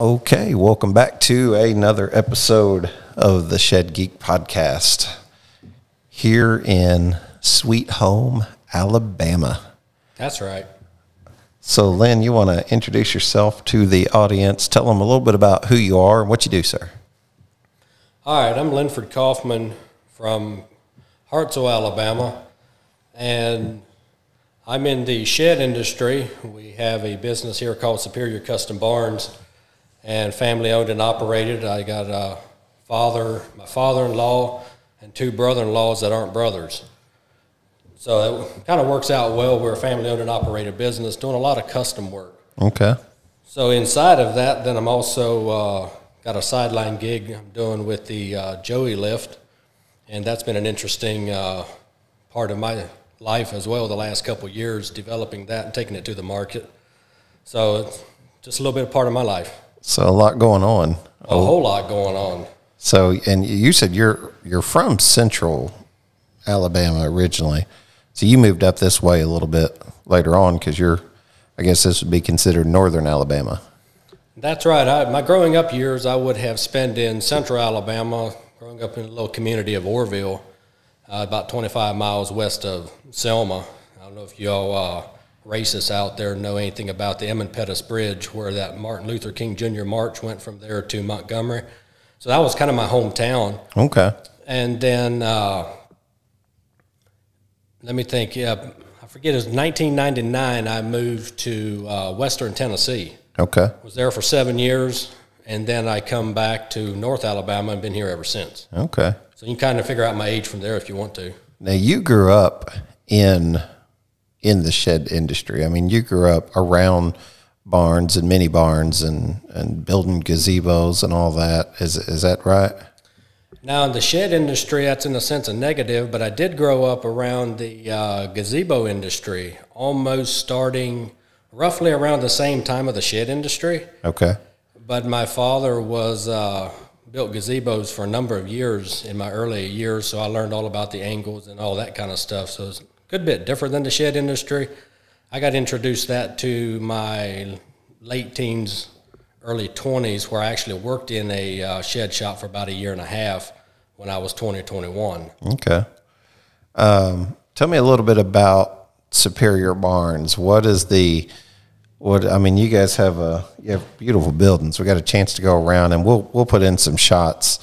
Okay, welcome back to another episode of the Shed Geek Podcast here in Sweet Home, Alabama. That's right. So, Lynn, you want to introduce yourself to the audience? Tell them a little bit about who you are and what you do, sir. All right, I'm Linford Kaufman from Hartselle, Alabama, and I'm in the shed industry. We have a business here called Superior Custom Barns, and family owned and operated. I got my father-in-law, and two brother-in-laws that aren't brothers. So it kind of works out well. We're a family owned and operated business doing a lot of custom work. Okay. So inside of that, then I'm also got a sideline gig I'm doing with the Joey lift, and that's been an interesting part of my life as well the last couple of years, developing that and taking it to the market. So it's just a little bit of part of my life. So a lot going on. A whole lot going on. So, and you said you're from Central Alabama originally. So you moved up this way a little bit later on because I guess this would be considered Northern Alabama. That's right. My growing up years I would have spent in Central Alabama, growing up in a little community of Orrville, about 25 miles west of Selma. I don't know if y'all racists out there know anything about the Emmett Pettus Bridge, where that Martin Luther King Jr. March went from there to Montgomery. So that was kind of my hometown. Okay. And then, let me think, I forget, it was 1999 I moved to Western Tennessee. Okay. Was there for 7 years, and then I come back to North Alabama and been here ever since. Okay. So you can kind of figure out my age from there if you want to. Now, you grew up in the shed industry. I mean, you grew up around barns and mini barns and building gazebos and all that. Is that right? Now, in the shed industry, that's in a sense a negative, but I did grow up around the gazebo industry, almost starting roughly around the same time of the shed industry. Okay. But my father was built gazebos for a number of years in my early years, so I learned all about the angles and all that kind of stuff. So it's a good bit different than the shed industry. I got introduced that to my late teens, early 20s, where I actually worked in a shed shop for about a year and a half when I was 20 or 21. Okay. Tell me a little bit about Superior Barns. I mean, you guys have beautiful buildings. We got a chance to go around, and we'll put in some shots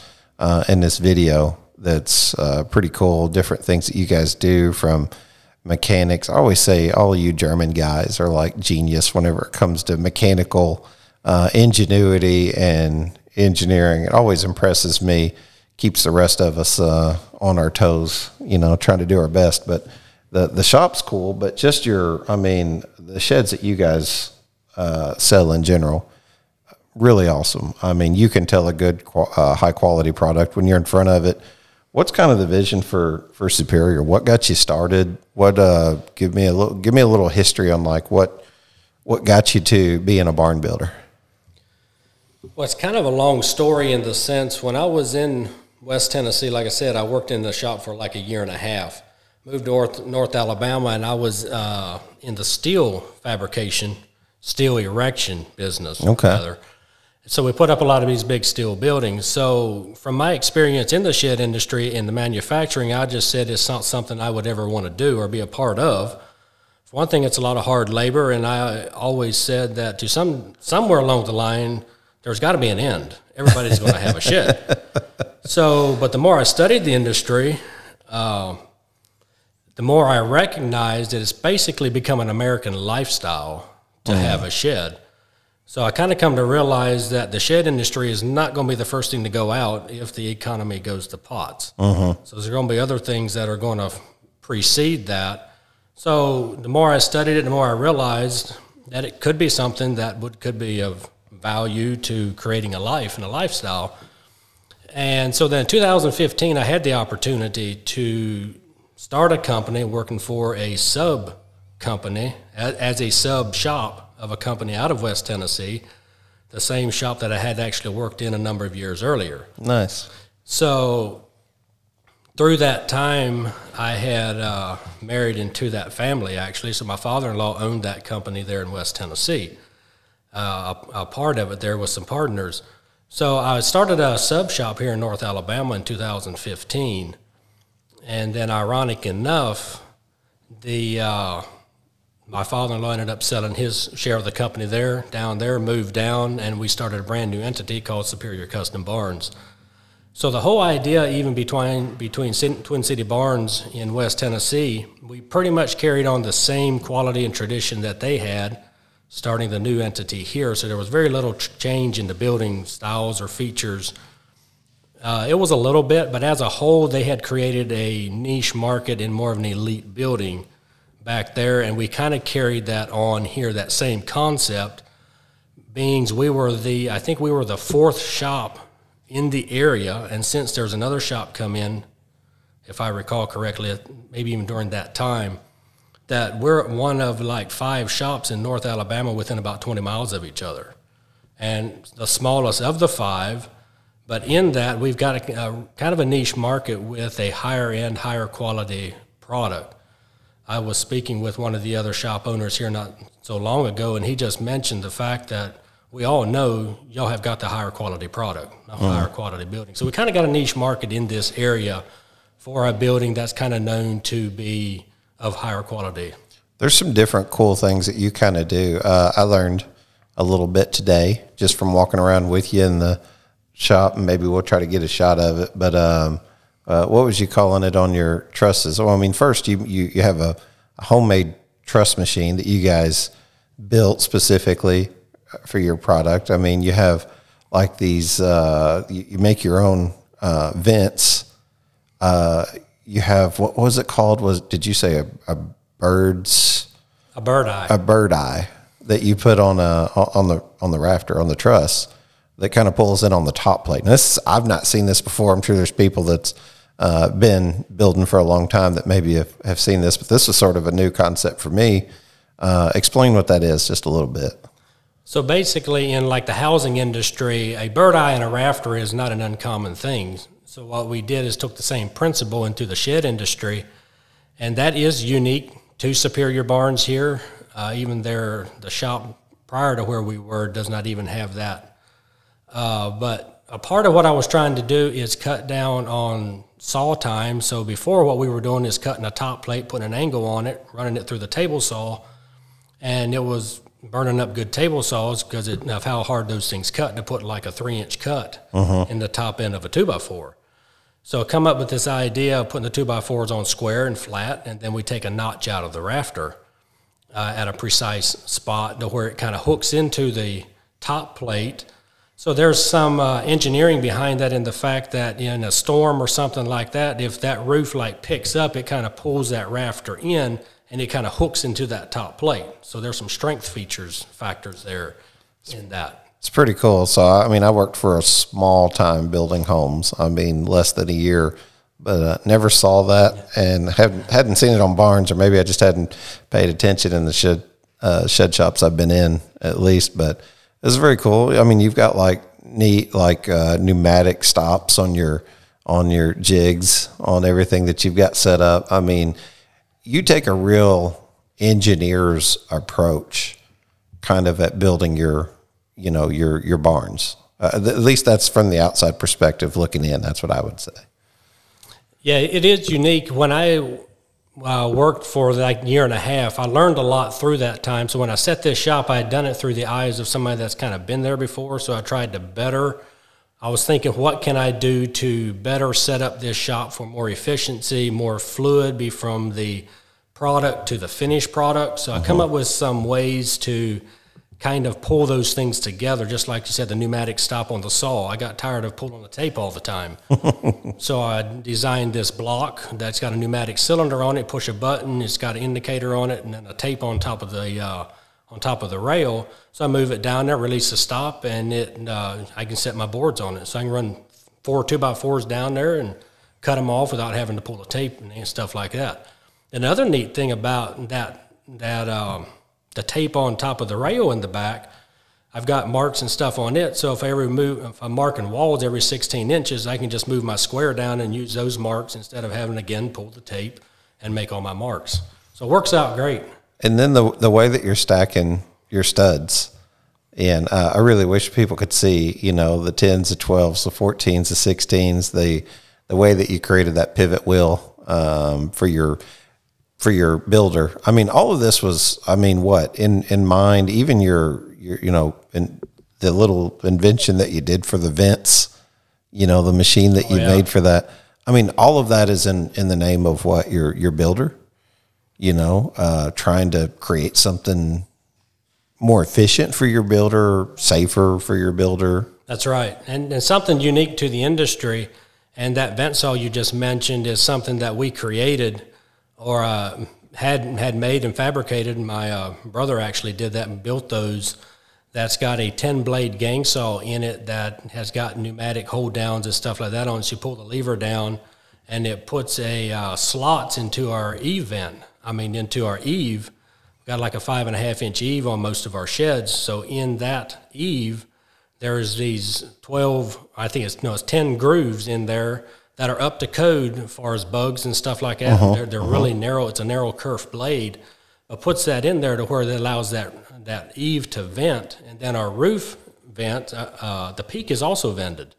in this video that's pretty cool, different things that you guys do from mechanics. I always say all of you German guys are like genius whenever it comes to mechanical ingenuity and engineering. It always impresses me, keeps the rest of us on our toes, trying to do our best. But the shop's cool, but just the sheds that you guys sell in general, really awesome. I mean, you can tell a good high quality product when you're in front of it. What's kind of the vision for Superior? What got you started? Give me a little history on like what got you to being a barn builder? Well, it's kind of a long story in the sense when I was in West Tennessee, like I said, I worked in the shop for like a year and a half. Moved to North Alabama, and I was in the steel fabrication, steel erection business. Okay. Rather. So we put up a lot of these big steel buildings. So from my experience in the shed industry and the manufacturing, I just said it's not something I would ever want to do or be a part of. For one thing, it's a lot of hard labor, and I always said that to somewhere along the line, there's got to be an end. Everybody's going to have a shed. So, but the more I studied the industry, the more I recognized that it's basically become an American lifestyle to have a shed. So I kind of come to realize that the shed industry is not going to be the first thing to go out if the economy goes to pots. So there's going to be other things that are going to precede that. So the more I studied it, the more I realized that it could be something that could be of value to creating a life and a lifestyle. And so then in 2015, I had the opportunity to start a company working for a sub company as a sub shop of a company out of West Tennessee, the same shop that I had actually worked in a number of years earlier. Nice. So through that time, I had married into that family, actually. So my father-in-law owned that company there in West Tennessee. a part of it there with some partners. So I started a sub shop here in North Alabama in 2015, and then ironic enough, my father-in-law ended up selling his share of the company down there, moved down, and we started a brand new entity called Superior Custom Barns. So the whole idea, even between Twin City Barns in West Tennessee, we pretty much carried on the same quality and tradition that they had, starting the new entity here. So there was very little change in the building styles or features. It was a little bit, but as a whole, they had created a niche market in more of an elite building back there, and we kind of carried that on here, that same concept, being I think we were the fourth shop in the area, and since there's another shop come in, if I recall correctly, maybe even during that time, that we're one of like 5 shops in North Alabama within about 20 miles of each other, and the smallest of the 5. But in that, we've got a kind of a niche market with a higher end, higher quality product. I was speaking with one of the other shop owners here not so long ago, and he just mentioned the fact that we all know y'all have got the higher quality product, a higher quality building. So we kind of got a niche market in this area for a building that's kind of known to be of higher quality. There's some different cool things that you kind of do. I learned a little bit today just from walking around with you in the shop, and maybe we'll try to get a shot of it. But what was you calling it on your trusses? Well, I mean, first you have a homemade truss machine that you guys built specifically for your product. I mean, you have like these, you make your own vents. You have, what was it called? Did you say a bird eye? A bird eye that you put on the rafter, on the truss, that kind of pulls in on the top plate. And I've not seen this before. I'm sure there's people that's been building for a long time that maybe have seen this, but this was sort of a new concept for me. Explain what that is just a little bit. So basically, in like the housing industry, a bird eye and a rafter is not an uncommon thing. So what we did is took the same principle into the shed industry, and that is unique to Superior Barns here. Even the shop prior to where we were does not even have that. But a part of what I was trying to do is cut down on saw time. So before, what we were doing is cutting a top plate, putting an angle on it, running it through the table saw, and it was burning up good table saws because of how hard those things cut to put like a 3-inch cut in the top end of a 2x4. So I come up with this idea of putting the 2x4s on square and flat, and then we take a notch out of the rafter at a precise spot to where it kind of hooks into the top plate. So there's some engineering behind that, in the fact that in a storm or something like that, if that roof like picks up, it kind of pulls that rafter in, and it kind of hooks into that top plate. So there's some strength factors there in that. It's pretty cool. So, I mean, I worked for a small time building homes. I mean, less than a year, but never saw that, and hadn't seen it on barns, or maybe I just hadn't paid attention in the shed shops I've been in, at least. But it's very cool. I mean, you've got like neat, like pneumatic stops on your jigs, on everything that you've got set up. I mean, you take a real engineer's approach kind of at building your barns. At least that's from the outside perspective looking in. That's what I would say. Yeah, it is unique. When I worked for like a year and a half, I learned a lot through that time. So when I set this shop, I had done it through the eyes of somebody that's kind of been there before. So I tried to I was thinking, what can I do to better set up this shop for more efficiency, more fluid, be from the product to the finished product. So I come up with some ways to kind of pull those things together, just like you said, the pneumatic stop on the saw. I got tired of pulling the tape all the time. So I designed this block that's got a pneumatic cylinder on it, push a button, it's got an indicator on it, and then a tape on top of the rail. So I move it down there, release the stop, and I can set my boards on it. So I can run 4 2x4s down there and cut them off without having to pull the tape and stuff like that. Another neat thing about the tape on top of the rail in the back, I've got marks and stuff on it. So if I'm marking walls every 16 inches, I can just move my square down and use those marks instead of having, again, pull the tape and make all my marks. So it works out great. And then the way that you're stacking your studs, And I really wish people could see, you know, the 10s, the 12s, the 14s, the 16s, the way that you created that pivot wheel for your builder. I mean, all of this was, I mean, what in mind, even your you know, in the little invention that you did for the vents, you know, the machine that you made for that. I mean, all of that is in the name of what your builder, you know, trying to create something more efficient for your builder, safer for your builder. That's right. And something unique to the industry, and that vent saw you just mentioned is something that we created or had made and fabricated. My brother actually did that and built those. That's got a 10-blade gang saw in it that has got pneumatic hold downs and stuff like that on it. So you pull the lever down, and it puts a slots into our eave vent. I mean, into our eave. Got like a 5.5-inch eave on most of our sheds. So in that eave, there's these 12, I think it's 10 grooves in there that are up to code as far as bugs and stuff like that. They're really narrow. It's a narrow kerf blade, but puts that in there to where it allows that eave to vent. And then our roof vent, the peak is also vented.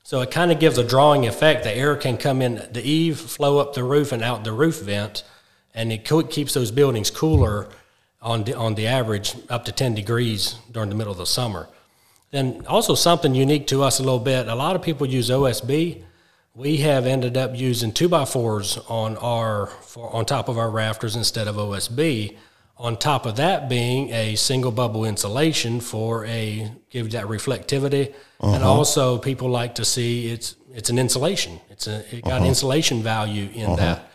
So it kind of gives a drawing effect. The air can come in the eave, flow up the roof and out the roof vent, and it keeps those buildings cooler on the average up to 10 degrees during the middle of the summer. Then also something unique to us a little bit, a lot of people use OSB. We have ended up using 2x4s on top of our rafters instead of OSB. On top of that being a single bubble insulation give that reflectivity. And also people like to see it's an insulation. It got insulation value in that.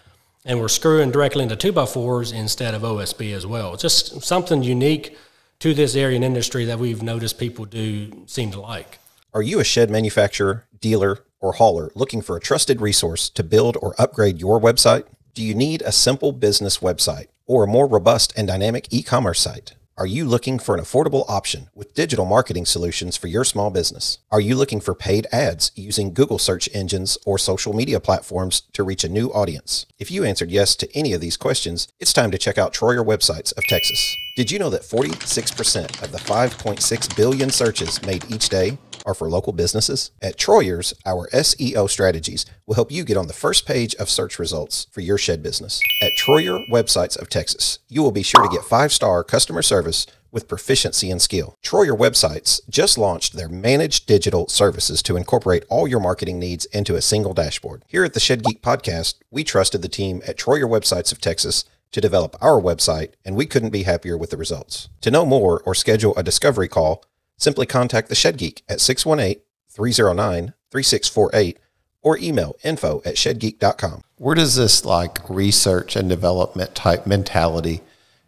And we're screwing directly into 2x4s instead of OSB as well. Just something unique to this area and industry that we've noticed people do seem to like. Are you a shed manufacturer, dealer, or hauler looking for a trusted resource to build or upgrade your website? Do you need a simple business website or a more robust and dynamic e-commerce site? Are you looking for an affordable option with digital marketing solutions for your small business? Are you looking for paid ads using Google search engines or social media platforms to reach a new audience? If you answered yes to any of these questions, it's time to check out Troyer Websites of Texas. Did you know that 46% of the 5.6 billion searches made each day are for local businesses? At Troyer's, our SEO strategies will help you get on the first page of search results for your shed business. At Troyer Websites of Texas, you will be sure to get 5-star customer service with proficiency and skill. Troyer Websites just launched their managed digital services to incorporate all your marketing needs into a single dashboard. Here at the Shed Geek Podcast, we trusted the team at Troyer Websites of Texas to develop our website, and we couldn't be happier with the results. To know more or schedule a discovery call, simply contact the Shed Geek at 618-309-3648 or email info@shedgeek.com. Where does this like research and development type mentality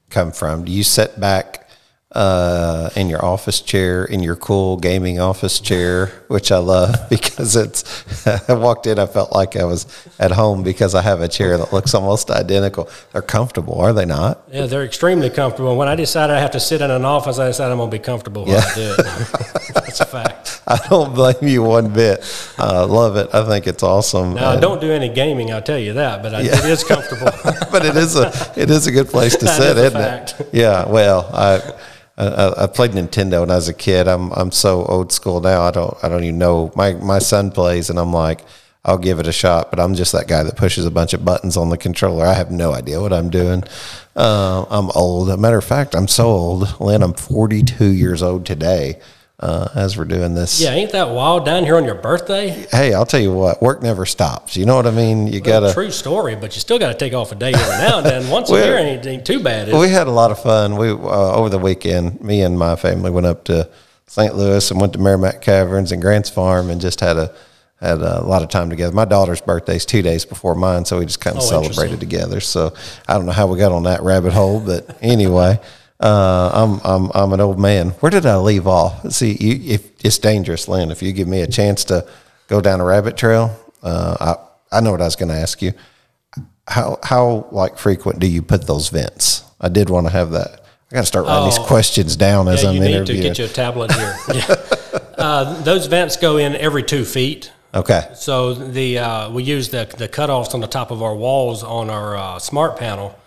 come from? Do you sit back in your office chair, in your cool gaming office chair, which I love because I walked in, I felt like I was at home because I have a chair that looks almost identical. They're comfortable, are they not? Yeah, they're extremely comfortable. When I decided I have to sit in an office, I decided I'm going to be comfortable while I do it. That's a fact. I don't blame you one bit. I love it. I think it's awesome. Now, I don't do any gaming, I'll tell you that, but it is comfortable. But it is a good place to sit, isn't it? Yeah, well, I played Nintendo when I was a kid. I'm so old school now. I don't even know. My son plays, and I'm like, I'll give it a shot. But I'm just that guy that pushes a bunch of buttons on the controller. I have no idea what I'm doing. I'm old. As a matter of fact, I'm so old, Lynn. I'm 42 years old today. As we're doing this. Yeah, ain't that wild down here on your birthday? Hey, I'll tell you what, work never stops. You know what I mean? You gotta. True story, but you still got to take off a day every now and then. Once a year ain't too bad. We had a lot of fun. We over the weekend, me and my family went up to St. Louis and went to Merrimack Caverns and Grant's Farm and just had a lot of time together. My daughter's birthday's 2 days before mine, so we just kind of celebrated together. So I don't know how we got on that rabbit hole, but anyway. I'm an old man. Where did I leave off? See, if it's dangerous, Lynn. If you give me a chance to go down a rabbit trail, I know what I was going to ask you. How like frequent do you put those vents? I did want to have that. I got to start writing these questions down as I'm interviewing. You need to get you a tablet here. Those vents go in every 2 feet. Okay. So we use the cutoffs on the top of our walls on our smart panel.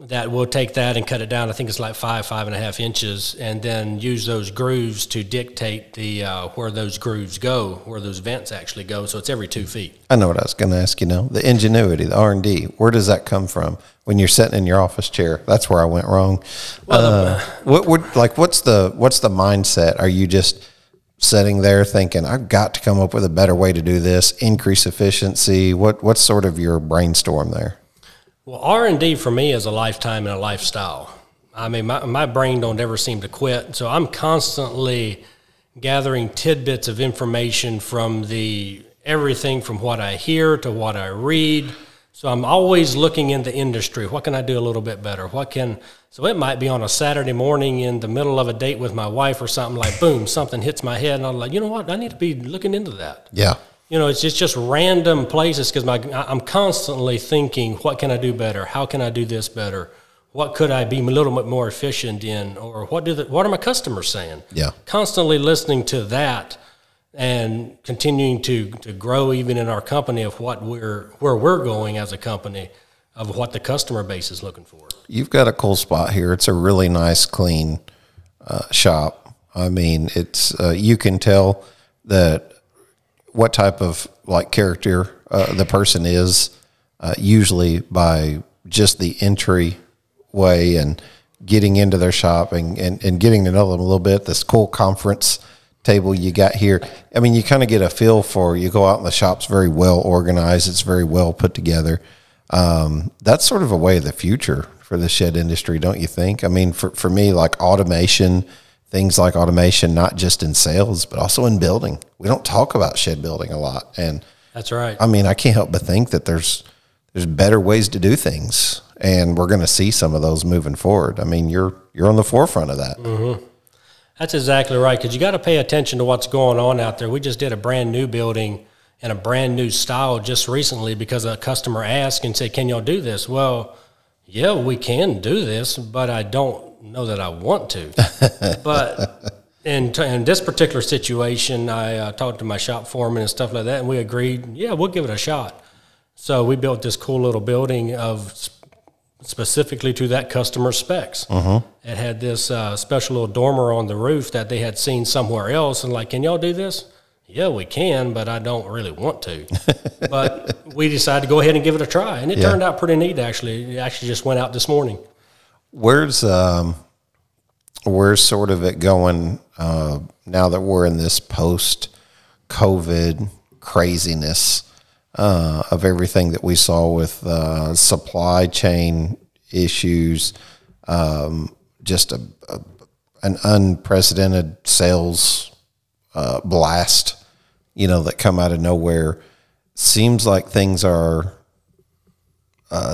that we'll take that and cut it down. I think it's like 5.5 inches, and then use those grooves to dictate the where those grooves go, where those vents actually go. So it's every 2 feet. I know what I was going to ask you now. The ingenuity, the R&D, where does that come from when you're sitting in your office chair? That's where I went wrong. Well, what's the mindset? Are you just sitting there thinking, I've got to come up with a better way to do this, increase efficiency? What's sort of your brainstorm there? Well, R&D for me is a lifetime and a lifestyle. I mean, my brain don't ever seem to quit. So I'm constantly gathering tidbits of information from everything from what I hear to what I read. So I'm always looking in the industry. What can I do a little bit better? So it might be on a Saturday morning in the middle of a date with my wife or something, like, boom, something hits my head, and I'm like, you know what? I need to be looking into that. Yeah. It's just random places, because I'm constantly thinking, what can I do better? How can I do this better? What could I be a little bit more efficient in? Or what are my customers saying? Yeah. Constantly listening to that and continuing to grow even in our company of where we're going as a company, of what the customer base is looking for. You've got a cool spot here. It's a really nice, clean shop. I mean, it's you can tell that what type of character the person is, usually by just the entry way and getting into their shop and getting to know them a little bit. This cool conference table you got here. I mean, you kind of get a feel for, you go out and the shop's very well organized. It's very well put together. That's sort of a way of the future for the shed industry, don't you think? I mean, for me, automation, things like automation, not just in sales, but also in building. We don't talk about shed building a lot. And that's right. I mean, I can't help but think that there's better ways to do things, and we're going to see some of those moving forward. I mean, you're on the forefront of that. Mm-hmm. That's exactly right, because you got to pay attention to what's going on out there. We just did a brand new building and a brand new style just recently because a customer asked and said, can y'all do this? Well, yeah, we can do this, but I don't know that I want to. But in this particular situation, I talked to my shop foreman and stuff like that, and we agreed, yeah, we'll give it a shot. So we built this cool little building specifically to that customer specs. Uh-huh. It had this special little dormer on the roof that they had seen somewhere else, and can y'all do this? Yeah, we can, but I don't really want to. But we decided to go ahead and give it a try, and it turned out pretty neat, actually. It actually just went out this morning. Where's sort of it going now that we're in this post-COVID craziness of everything that we saw with supply chain issues, just an unprecedented sales blast, that come out of nowhere. Seems like things are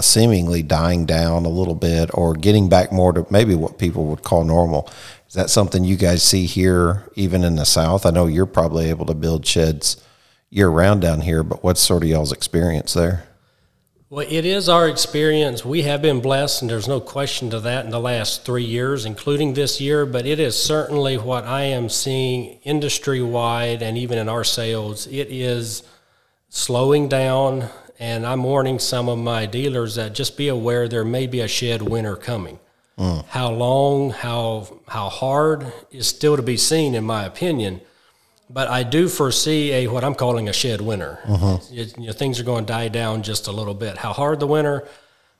seemingly dying down a little bit, or getting back more to maybe what people would call normal. Is that something you guys see here, even in the South? I know you're probably able to build sheds year-round down here, but what's sort of y'all's experience there? Well, it is our experience. We have been blessed, and there's no question to that, in the last 3 years, including this year, but it is certainly what I am seeing industry-wide and even in our sales. It is slowing down, and I'm warning some of my dealers that just be aware there may be a shed winter coming. How long, how hard is still to be seen, in my opinion. But I do foresee what I'm calling a shed winter. Things are going to die down just a little bit. How hard the winter,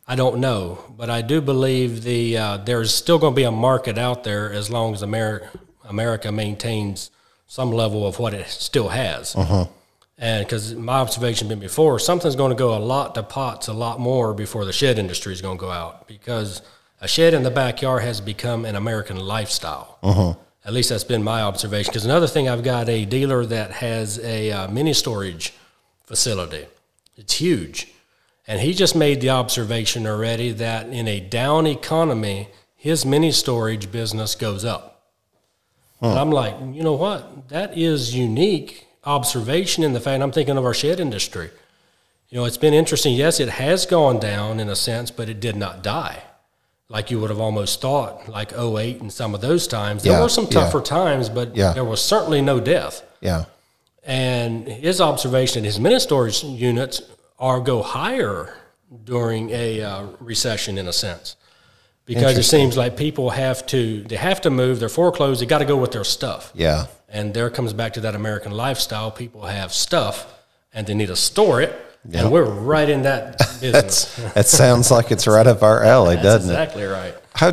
I don't know. But I do believe there's still going to be a market out there as long as America maintains some level of what it still has. And because my observation been before, something's going to go a lot to pots a lot more before the shed industry is going to go out, because a shed in the backyard has become an American lifestyle. At least that's been my observation. Because another thing, I've got a dealer that has a mini storage facility. It's huge. And he just made the observation already that in a down economy, his mini storage business goes up. And I'm like, you know what? That is unique observation in the fact I'm thinking of our shed industry. It's been interesting. Yes, it has gone down in a sense, but it did not die. Like you would have almost thought, like 2008 and some of those times. There were some tougher times, but there was certainly no death. And his observation, his mini storage units go higher during a recession, in a sense. because it seems like people have to move, they're foreclosed, they got to go with their stuff. Yeah. And there comes back to that American lifestyle. People have stuff and they need to store it. Yep. And we're right in that business. That sounds like it's right up our alley, doesn't exactly it? Exactly right. How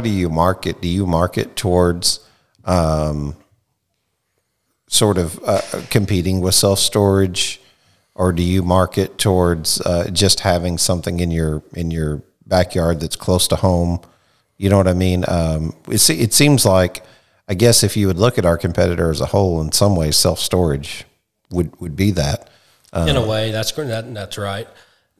do you market? Do you market towards sort of competing with self-storage, or do you market towards just having something in your backyard that's close to home? You know what I mean? It seems like, I guess if you would look at our competitor as a whole, in some ways, self-storage would be that. In a way, that's right.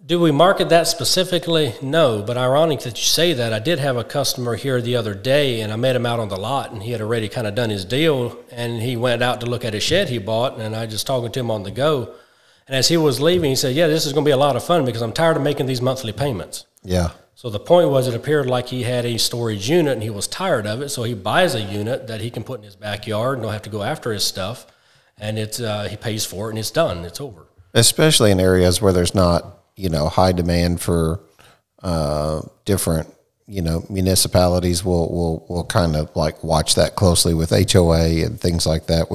Do we market that specifically? No, but ironic that you say that. I did have a customer here the other day, and I met him out on the lot, and he had already kind of done his deal, and he went out to look at a shed he bought, and I just talking to him on the go. And as he was leaving, he said, yeah, this is going to be a lot of fun because I'm tired of making these monthly payments. Yeah. So the point was, it appeared like he had a storage unit, and he was tired of it, so he buys a unit that he can put in his backyard and don't have to go after his stuff, and he pays for it, and it's done. It's over. Especially in areas where there's not, high demand for different, municipalities will kind of like watch that closely with HOA and things like that.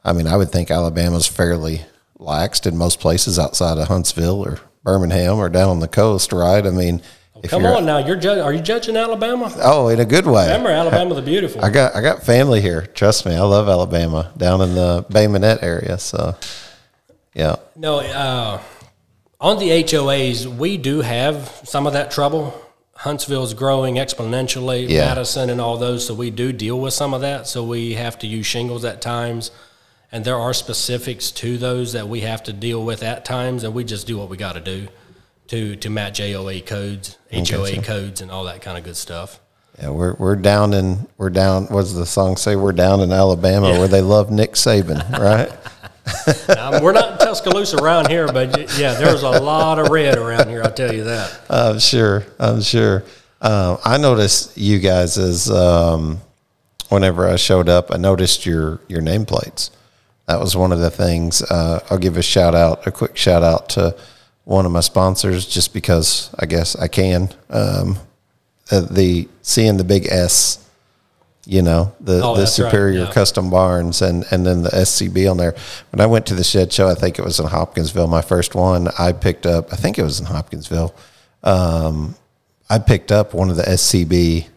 I would think Alabama's fairly laxed in most places outside of Huntsville or Birmingham or down on the coast, right? I mean, come on now, are you judging Alabama? Oh, in a good way. Remember, Alabama the beautiful. I got family here. Trust me, I love Alabama, down in the Bay Minette area. So, yeah. No, on the HOAs, we do have some of that trouble. Huntsville's growing exponentially, Madison and all those, so we do deal with some of that. So we have to use shingles at times, and there are specifics to those that we have to deal with at times, and we just do what we got to do to match AOA codes, HOA codes, and all that kind of good stuff. Yeah, we're down. What does the song say? We're down in Alabama where they love Nick Saban, right? Now, we're not in Tuscaloosa around here, but yeah, there's a lot of red around here, I'll tell you that. I'm sure. I noticed you guys whenever I showed up, I noticed your nameplates. That was one of the things. I'll give a quick shout out to one of my sponsors, just because I guess I can. Seeing the big S, the Superior Custom Barns and then the SCB on there. When I went to the shed show, I think it was in Hopkinsville, my first one, I think it was in Hopkinsville. I picked up one of the SCB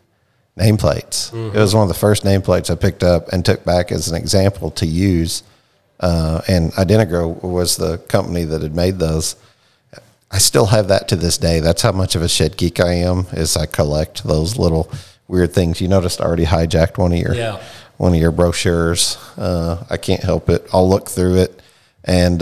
nameplates. Mm-hmm. It was one of the first nameplates I picked up and took back as an example to use. And Identigro was the company that had made those. I still have that to this day. That's how much of a shed geek I am, is I collect those little weird things. You noticed I already hijacked one of your brochures. I can't help it. I'll look through it and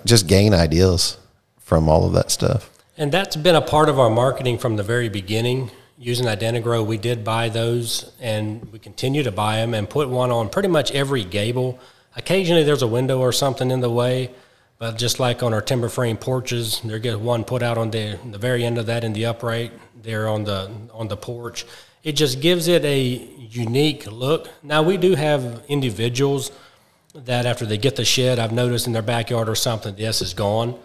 just gain ideas from all of that stuff. And that's been a part of our marketing from the very beginning. Using Identigro, we did buy those, and we continue to buy them and put one on pretty much every gable. Occasionally there's a window or something in the way, but just like on our timber frame porches, there gets one put out on the very end of that in the upright there on the porch. It just gives it a unique look. Now, we do have individuals that after they get the shed, I've noticed in their backyard or something, the S is gone.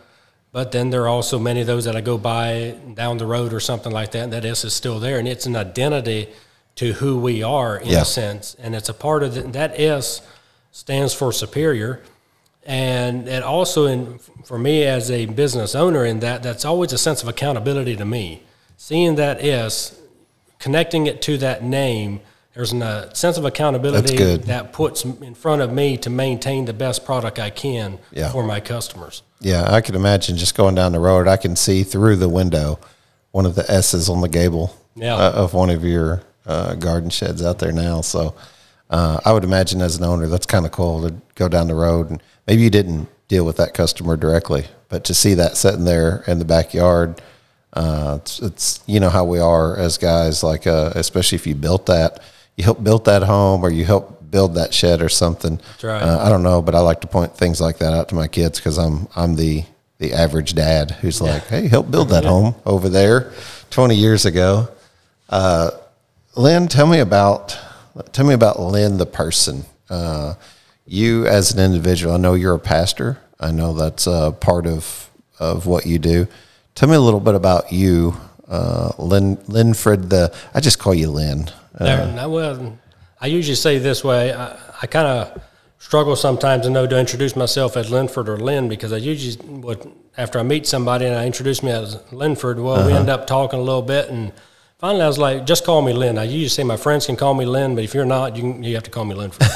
But then there are also many of those that I go by down the road or something like that, and that S is still there. And it's an identity to who we are in a sense. And it's a part of that S stands for Superior. And it also, for me as a business owner, in that's always a sense of accountability to me. Seeing that S, connecting it to that name, there's a sense of accountability that puts in front of me to maintain the best product I can for my customers. Yeah, I can imagine just going down the road, I can see through the window one of the S's on the gable of one of your garden sheds out there now. So I would imagine as an owner, that's kind of cool to go down the road. And maybe you didn't deal with that customer directly, but to see that sitting there in the backyard, it's how we are as guys, like especially if you help build that home, or you help build that shed or something. That's right. I don't know, but I like to point things like that out to my kids, because I'm the average dad who's like, hey, help build that home over there 20 years ago. Lynn, tell me about Lynn the person. You as an individual, I know you're a pastor. I know that's part of what you do. Tell me a little bit about you Linford. I just call you Lynn. Well, I usually say this way. I kind of struggle sometimes to know to introduce myself as Linford or Lynn, because I usually would, after I meet somebody and I introduce me as Linford, well, we end up talking a little bit, and finally I was like, just call me Lynn. I usually say my friends can call me Lynn, but if you're not, you have to call me Linford.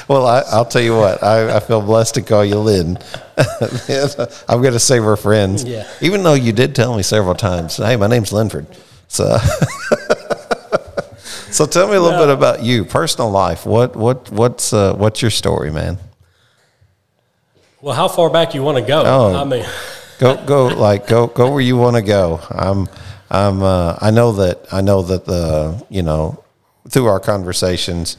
Well, I'll tell you what, I feel blessed to call you Lynn. I'm going to say we're friends. Yeah. Even though you did tell me several times, hey, my name's Linford. So so tell me a little bit about you, personal life. What's your story, man? Well, how far back you want to go? Oh, I mean, go where you want to go. I know that through our conversations,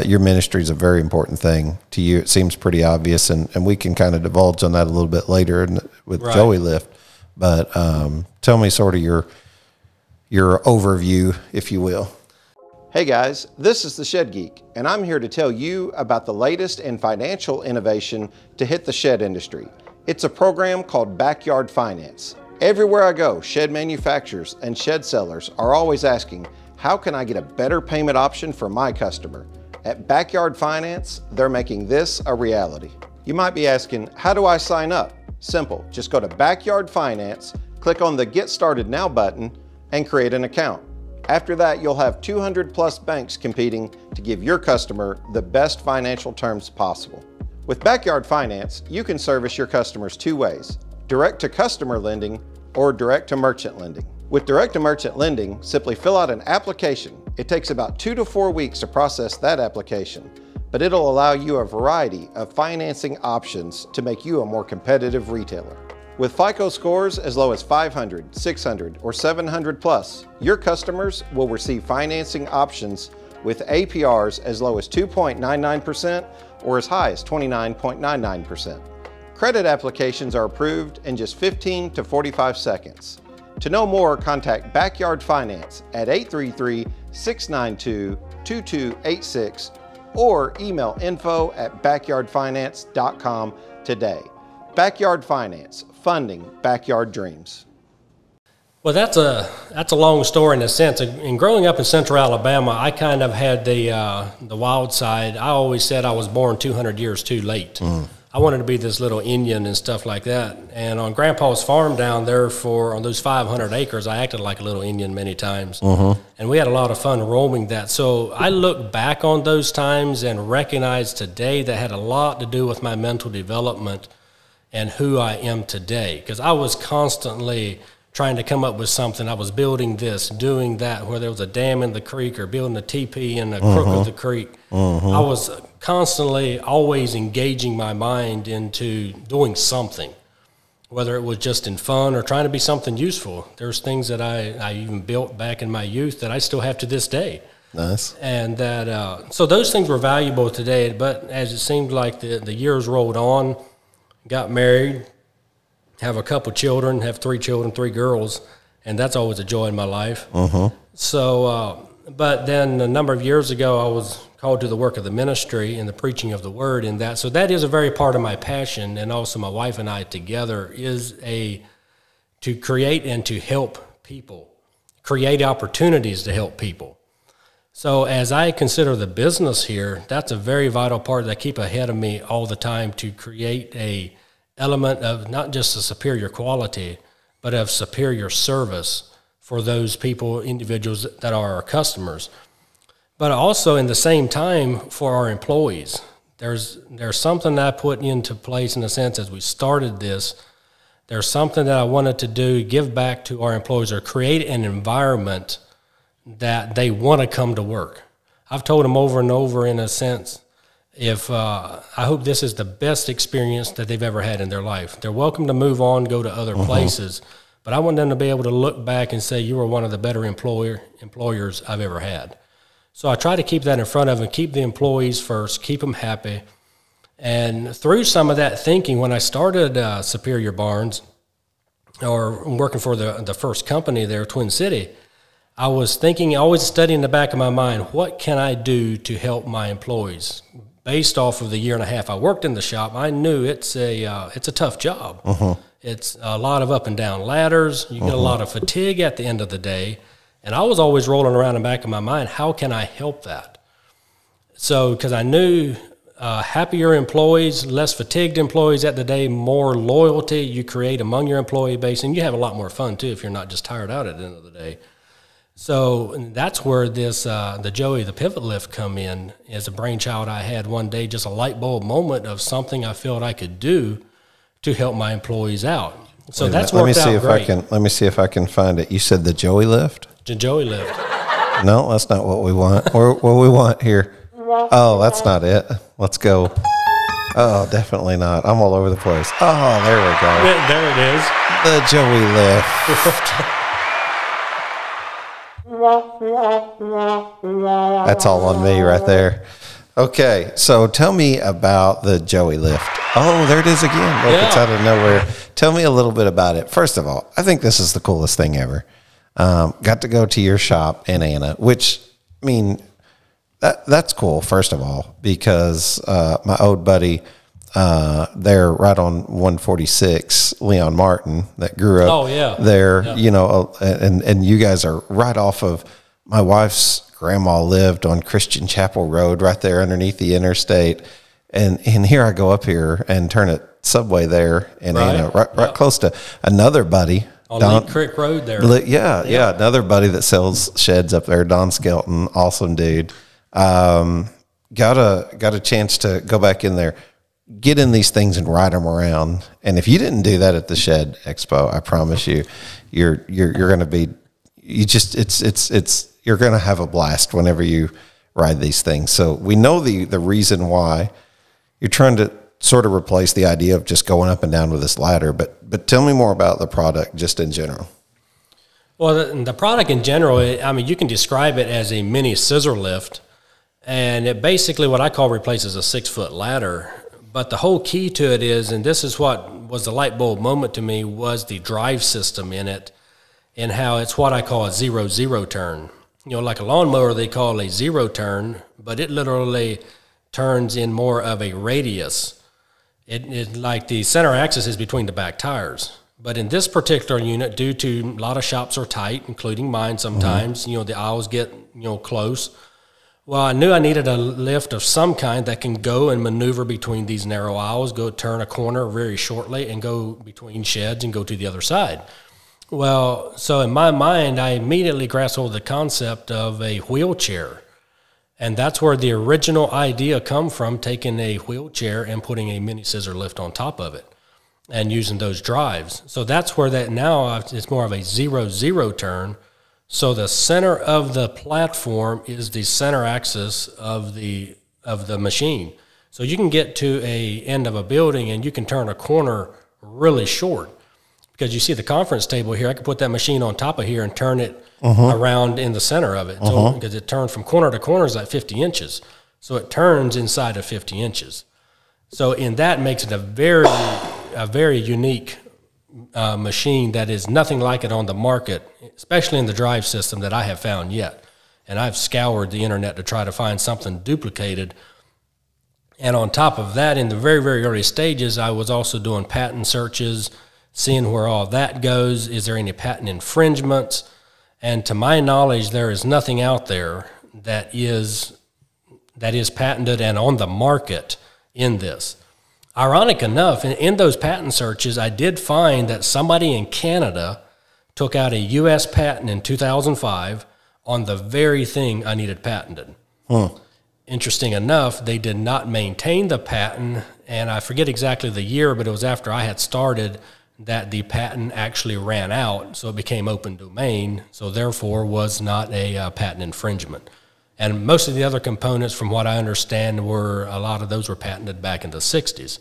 your ministry is a very important thing to you. It seems pretty obvious, and we can kind of divulge on that a little bit later with right. Joey Lift. But tell me sort of your overview, if you will. Hey guys, this is the Shed Geek, and I'm here to tell you about the latest in financial innovation to hit the shed industry. It's a program called Backyard Finance. Everywhere I go, shed manufacturers and shed sellers are always asking, how can I get a better payment option for my customer? At Backyard Finance, they're making this a reality. You might be asking, how do I sign up? Simple, just go to Backyard Finance, click on the Get Started Now button, and create an account. After that, you'll have 200 plus banks competing to give your customer the best financial terms possible. With Backyard Finance, you can service your customers two ways: direct to customer lending or direct to merchant lending. With direct to merchant lending, simply fill out an application. It takes about 2 to 4 weeks to process that application, but it'll allow you a variety of financing options to make you a more competitive retailer. With FICO scores as low as 500, 600, or 700 plus, your customers will receive financing options with APRs as low as 2.99% or as high as 29.99%. Credit applications are approved in just 15 to 45 seconds. To know more, contact Backyard Finance at 833-692-2286 or email info@backyardfinance.com today. Backyard Finance, funding backyard dreams. well, that's a long story in a sense. And growing up in Central Alabama, I kind of had the wild side. I always said I was born 200 years too late. I wanted to be this little Indian and stuff like that. And on Grandpa's farm down there on those 500 acres, I acted like a little Indian many times. And we had a lot of fun roaming that. So I look back on those times and recognize today that had a lot to do with my mental development and who I am today. Because I was constantly trying to come up with something. I was building this, doing that, whether it was a dam in the creek or building a teepee in the crook of the creek. I was constantly always engaging my mind into doing something, whether it was just in fun or trying to be something useful. There's things that I even built back in my youth that I still have to this day. Nice. And that so those things were valuable today, but as it seemed like the years rolled on, got married, have a couple children, have 3 children, 3 girls, and that's always a joy in my life. So, but then a number of years ago, I was called to the work of the ministry and the preaching of the word in that. So that is a very part of my passion, and also my wife and I together is to create and to help people, create opportunities to help people. So as I consider the business here, that's a very vital part that I keep ahead of me all the time, to create a element of not just a superior quality, but of superior service for those people, individuals that are our customers. But also in the same time for our employees. There's something that I put into place in a sense as we started this. There's something that I wanted to do, give back to our employees, or create an environment that they want to come to work. I've told them over and over in a sense, I hope this is the best experience that they've ever had in their life. They're welcome to move on, go to other places, but I want them to be able to look back and say, you were one of the better employers I've ever had. So I try to keep that in front of them, keep the employees first, keep them happy. And through some of that thinking, when I started Superior Barns, or working for the first company there, Twin City, I was thinking, always studying in the back of my mind, what can I do to help my employees? Based off of the year and a half I worked in the shop, I knew it's a tough job. It's a lot of up and down ladders. You get a lot of fatigue at the end of the day. And I was always rolling around in the back of my mind, how can I help that? So, because I knew happier employees, less fatigued employees at the day, more loyalty you create among your employee base, and you have a lot more fun too if you're not just tired out at the end of the day. So that's where this the Joey the Pivot Lift come in as a brainchild I had one day, just a light bulb moment of something I felt I could do to help my employees out. So that's worked out great. Let me see if I can find it. You said the Joey Lift? The Joey Lift. No, that's not what we want. Or what we want here. Oh, that's not it. Let's go. Oh, definitely not. I'm all over the place. Oh, there we go. There it is. The Joey Lift. That's all on me right there. Okay, so tell me about the Joey Lift. Oh, there it is again. Look, it's out of nowhere. Tell me a little bit about it. First of all, I think this is the coolest thing ever. Got to go to your shop in Anna, which, I mean, that's cool, first of all, because my old buddy there right on 146, Leon Martin, that grew up there, you know, and you guys are right off of, my wife's grandma lived on Christian Chapel Road right there underneath the interstate. And here I go up here and turn at Subway there and right close to another buddy. On Lake Creek Road there. Yeah, another buddy that sells sheds up there, Don Skelton, awesome dude. Got a chance to go back in there, get in these things and ride them around. And if you didn't do that at the Shed Expo, I promise you, you're going to be, you're going to have a blast whenever you ride these things. So we know the reason why you're trying to sort of replace the idea of just going up and down with this ladder, but tell me more about the product just in general. Well, the product in general, I mean, you can describe it as a mini scissor lift, and it basically what I call replaces a 6-foot ladder. But the whole key to it is, and this is what was the light bulb moment to me, was the drive system in it and how it's what I call a 0-0 turn. You know, like a lawnmower they call a 0 turn, but it literally turns in more of a radius. It like the center axis is between the back tires. But in this particular unit, due to a lot of shops are tight, including mine sometimes, you know, the aisles get, you know, close. Well, I knew I needed a lift of some kind that can go and maneuver between these narrow aisles, go turn a corner very shortly and go between sheds and go to the other side. Well, so in my mind, I immediately grasped hold of the concept of a wheelchair. And that's where the original idea come from, taking a wheelchair and putting a mini scissor lift on top of it and using those drives. So that's where that now it's more of a 0-0 turn. So the center of the platform is the center axis of the machine. So you can get to a end of a building and you can turn a corner really short. Because you see the conference table here, I could put that machine on top of here and turn it around in the center of it. So because it turns from corner to corner is like 50 inches. So it turns inside of 50 inches. So in that makes it a very unique machine that is nothing like it on the market, especially in the drive system that I have found yet. And I've scoured the internet to try to find something duplicated. And on top of that, in the very, very early stages, I was also doing patent searches, seeing where all that goes. Is there any patent infringements? And to my knowledge, there is nothing out there that is patented and on the market in this. Ironic enough, in those patent searches, I did find that somebody in Canada took out a U.S. patent in 2005 on the very thing I needed patented. Interesting enough, they did not maintain the patent, and I forget exactly the year, but it was after I had started that the patent actually ran out, so it became open domain, so therefore was not a patent infringement. And most of the other components, from what I understand, a lot of those were patented back in the 60s.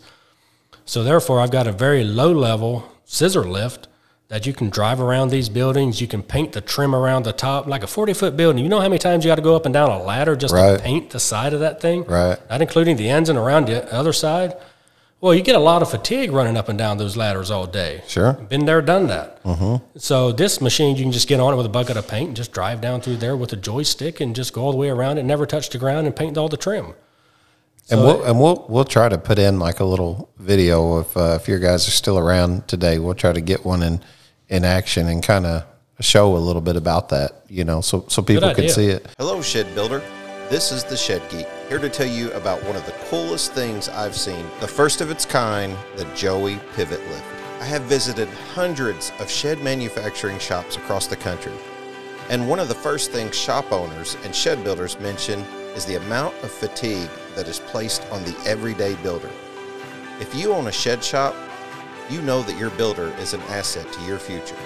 So therefore, I've got a very low-level scissor lift that you can drive around these buildings. You can paint the trim around the top, like a 40-foot building. You know how many times you got to go up and down a ladder just to paint the side of that thing? Right. Not including the ends and around the other side. Well, you get a lot of fatigue running up and down those ladders all day. Sure. Been there, done that. So this machine, you can just get on it with a bucket of paint and just drive down through there with a joystick and just go all the way around it, never touch the ground, and paint all the trim. And we'll try to put in like a little video if your guys are still around today. We'll try to get one in action and kind of show a little bit about that, so people can see it. Hello, Shed Builder. This is the Shed Geek, here to tell you about one of the coolest things I've seen, the first of its kind, the Joey Pivot Lift. I have visited hundreds of shed manufacturing shops across the country, and one of the first things shop owners and shed builders mention is the amount of fatigue that is placed on the everyday builder. If you own a shed shop, you know that your builder is an asset to your future.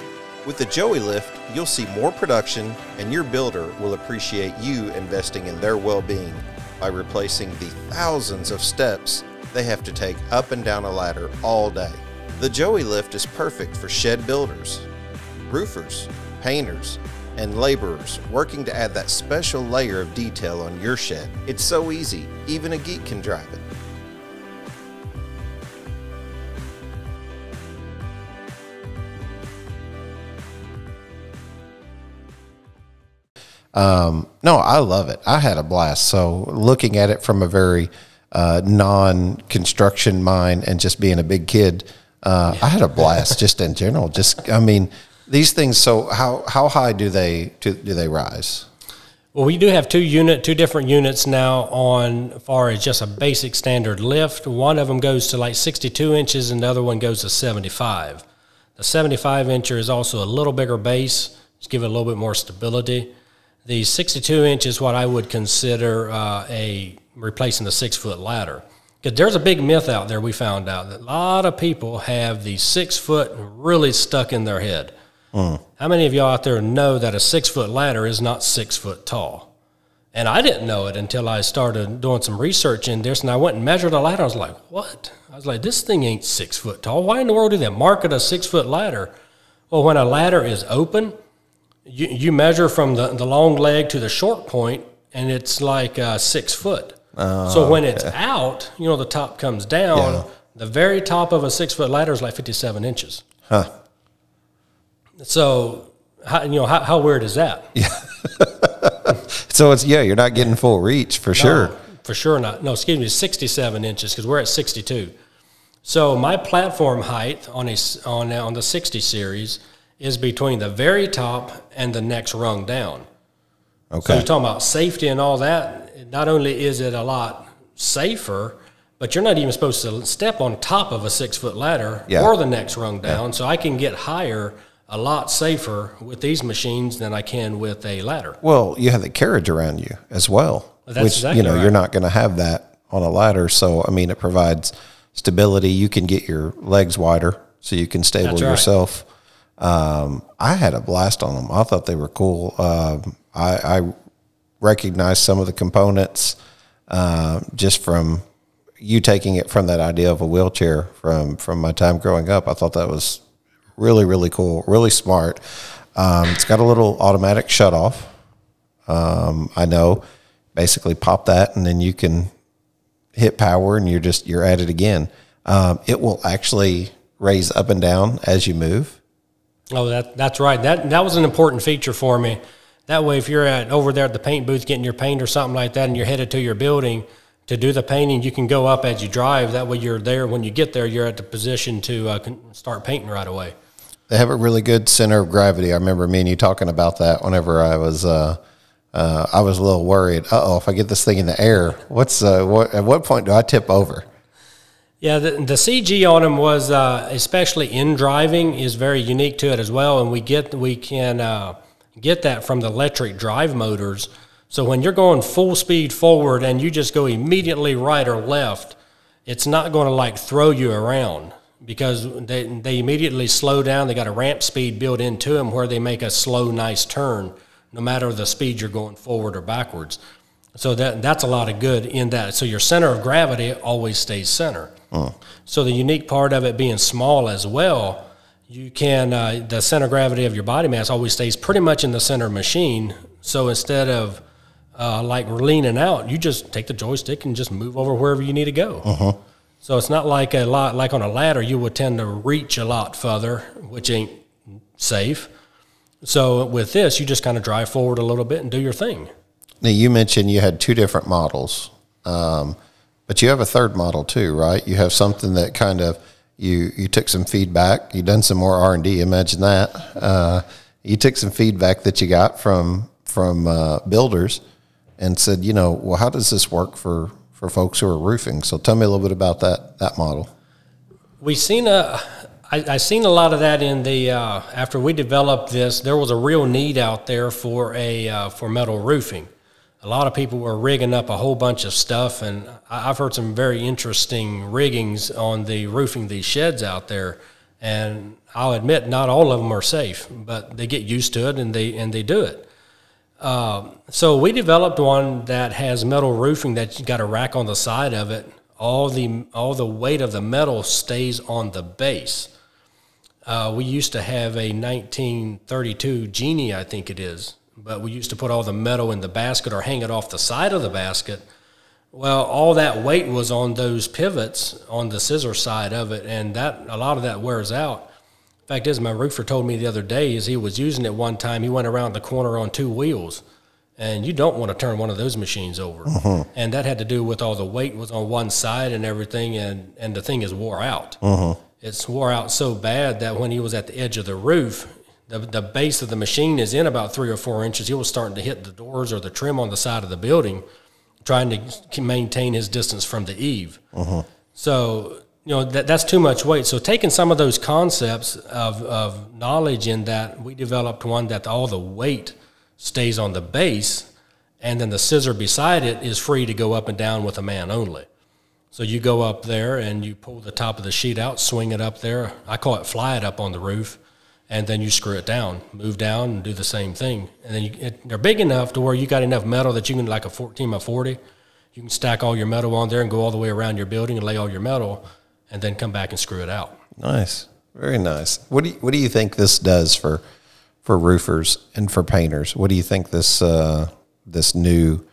With the Joey Lift, you'll see more production, and your builder will appreciate you investing in their well-being by replacing the thousands of steps they have to take up and down a ladder all day. The Joey Lift is perfect for shed builders, roofers, painters, and laborers working to add that special layer of detail on your shed. It's so easy, even a geek can drive it. No, I love it. I had a blast. So looking at it from a very non-construction mind and just being a big kid, I had a blast just in general. These things. So how high do they rise? Well, we do have two different units now on as far as just a basic standard lift. One of them goes to like 62 inches and the other one goes to 75. The 75 incher is also a little bigger base, just give it a little bit more stability. The 62 inch is what I would consider replacing the 6-foot ladder. Because there's a big myth out there we found out that a lot of people have the 6 foot really stuck in their head. How many of y'all out there know that a 6-foot ladder is not 6 foot tall? And I didn't know it until I started doing some research in this, and I went and measured a ladder. I was like, what? I was like, this thing ain't 6 foot tall. Why in the world do they market a 6-foot ladder? Well, when a ladder is open, you measure from the long leg to the short point, and it's like 6 foot. So when it's out, the top comes down. Yeah. The very top of a 6-foot ladder is like 57 inches. Huh. So, how weird is that? Yeah. So you're not getting full reach for sure. For sure not. No, excuse me, 67 inches because we're at 62. So my platform height on the 60 series is between the very top and the next rung down. Okay. So you're talking about safety and all that. Not only is it a lot safer, but you're not even supposed to step on top of a 6-foot ladder or the next rung down. Yeah. So I can get higher a lot safer with these machines than I can with a ladder. Well, you have the carriage around you as well, that's exactly right. You're not going to have that on a ladder. So, it provides stability. You can get your legs wider so you can stable yourself. I had a blast on them. I thought they were cool. I recognized some of the components just from you taking it from that idea of a wheelchair from my time growing up. I thought that was really, really cool, really smart. It's got a little automatic shutoff. I know, basically pop that and then you can hit power and you're at it again. It will actually raise up and down as you move. Oh, that's right. That was an important feature for me. That way, if you're over there at the paint booth getting your paint or something like that and you're headed to your building to do the painting, you can go up as you drive. That way you're there. When you get there, you're at the position to start painting right away. They have a really good center of gravity. I remember me and you talking about that whenever I was a little worried. If I get this thing in the air, at what point do I tip over? Yeah, the CG on them was, especially in driving, is very unique to it as well, and we can get that from the electric drive motors. So when you're going full speed forward and you just go immediately right or left, it's not going to throw you around because they immediately slow down. They got a ramp speed built into them where they make a slow, nice turn no matter the speed you're going forward or backwards. So that's a lot of good in that. So your center of gravity always stays center. So the unique part of it being small as well, you can the center of gravity of your body mass always stays pretty much in the center machine. So instead of leaning out, you just take the joystick and just move over wherever you need to go. So it's not like on a ladder you would tend to reach a lot further, which ain't safe. So with this, you just kind of drive forward a little bit and do your thing. Now you mentioned you had two different models. But you have a third model too, right? You have something that kind of you took some feedback. You done some more R&D. Imagine that. You took some feedback that you got from builders and said, well, how does this work for folks who are roofing? So tell me a little bit about that model. I seen a lot of that in the after we developed this. There was a real need out there for metal roofing. A lot of people were rigging up a whole bunch of stuff, and I've heard some very interesting riggings on the roofing these sheds out there. And I'll admit, not all of them are safe, but they get used to it and they do it. So we developed one that has metal roofing that you got a rack on the side of it. All the weight of the metal stays on the base. We used to have a 1932 Genie, I think it is, but we used to put all the metal in the basket or hang it off the side of the basket. Well, all that weight was on those pivots on the scissor side of it, and a lot of that wears out. Fact is, my roofer told me the other day is he was using it one time. He went around the corner on 2 wheels, and you don't want to turn one of those machines over. Mm-hmm. And that had to do with all the weight was on one side and everything, and the thing is wore out. Mm-hmm. It's wore out so bad that when he was at the edge of the roof, the base of the machine is in about 3 or 4 inches. He was starting to hit the doors or the trim on the side of the building, trying to maintain his distance from the eave. Mm-hmm. So, that's too much weight. So taking some of those concepts of knowledge in that, we developed one that all the weight stays on the base, and then the scissor beside it is free to go up and down with a man only. So you go up there and you pull the top of the sheet out, swing it up there. I call it fly it up on the roof, and then you screw it down, move down, and do the same thing. And then they're big enough to where you got enough metal that you can, like a 14 by 40, you can stack all your metal on there and go all the way around your building and lay all your metal, and then come back and screw it out. Nice, very nice. What do you think this does for roofers and for painters? What do you think this new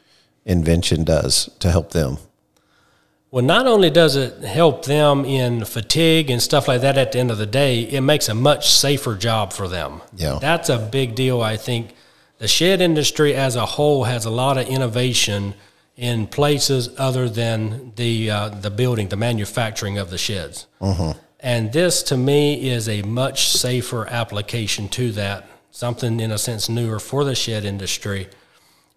invention does to help them? Well, not only does it help them in fatigue and stuff like that at the end of the day, it makes a much safer job for them. Yeah. That's a big deal, I think. The shed industry as a whole has a lot of innovation in places other than the building, the manufacturing of the sheds. Mm-hmm. And this, to me, is a much safer application to that, something in a sense newer for the shed industry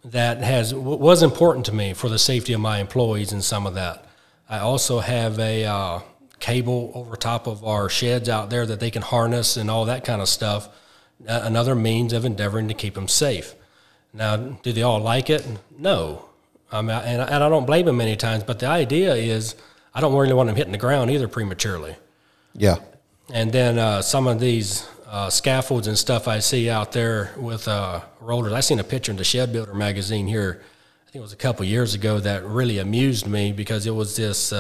that was important to me for the safety of my employees and some of that. I also have a cable over top of our sheds out there that they can harness and all that kind of stuff, another means of endeavoring to keep them safe. Now, do they all like it? No. And I don't blame them many times, but the idea is I don't really want them hitting the ground either prematurely. Yeah. And then some of these scaffolds and stuff I see out there with rollers. I seen a picture in the Shed Builder magazine here, I think it was a couple years ago, that really amused me because it was this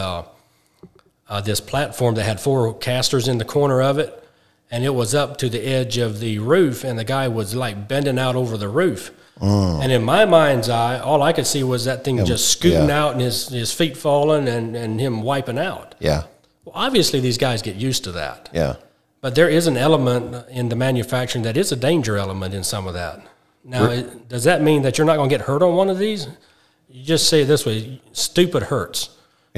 platform that had 4 casters in the corner of it, and it was up to the edge of the roof, and the guy was like bending out over the roof. And in my mind's eye, all I could see was that thing just scooting out and his feet falling and him wiping out. Yeah. Well, obviously these guys get used to that. Yeah. But there is an element in the manufacturing that is a danger element in some of that. Now, does that mean that you're not going to get hurt on one of these? You just say it this way, stupid hurts.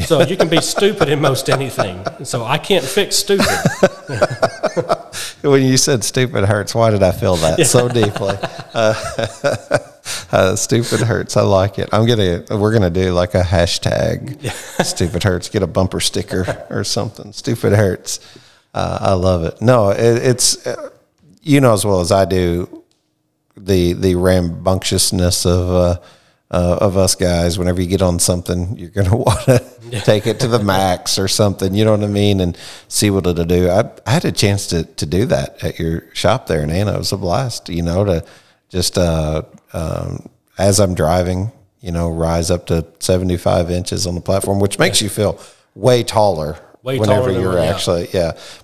So you can be stupid in most anything. So I can't fix stupid. When you said stupid hurts, why did I feel that so deeply? Stupid hurts. I like it. We're gonna do like a hashtag. Stupid hurts. Get a bumper sticker or something. Stupid hurts. I love it. No, it's as well as I do the rambunctiousness of us guys. Whenever you get on something, you're going to want to take it to the max or something, you know what I mean, and see what it'll do. I had a chance to do that at your shop there in Anna. It was a blast, to just as I'm driving, rise up to 75 inches on the platform, which makes you feel way taller. Whenever you're actually,